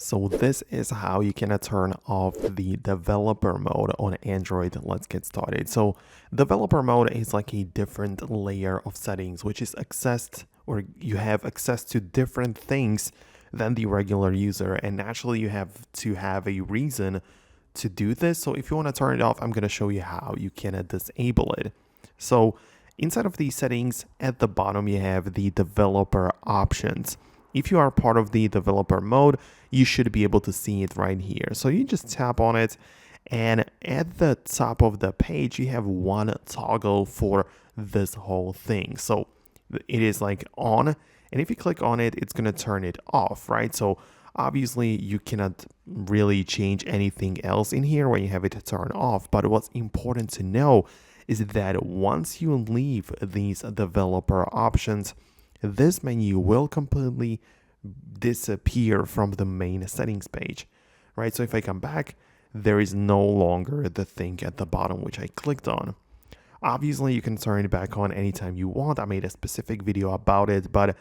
So this is how you can turn off the developer mode on Android. Let's get started. So developer mode is like a different layer of settings, which is accessed or you have access to different things than the regular user. And naturally you have to have a reason to do this. So if you want to turn it off, I'm going to show you how you can disable it. So inside of these settings at the bottom, you have the developer options. If you are part of the developer mode, you should be able to see it right here. So you just tap on it, and at the top of the page, you have one toggle for this whole thing. So it is like on, and if you click on it, it's going to turn it off, right? So obviously you cannot really change anything else in here when you have it turned off. But what's important to know is that once you leave these developer options, this menu will completely disappear from the main settings page, right? So if I come back, there is no longer the thing at the bottom which I clicked on. Obviously, you can turn it back on anytime you want. I made a specific video about it, but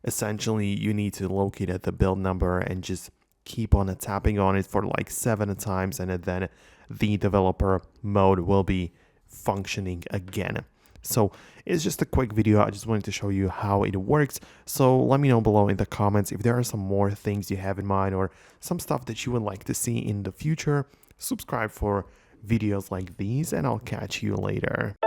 essentially you need to locate at the build number and just keep on tapping on it for like 7 times, and then the developer mode will be functioning again. So it's just a quick video. I just wanted to show you how it works. So let me know below in the comments if there are some more things you have in mind or some stuff that you would like to see in the future. Subscribe for videos like these, and I'll catch you later.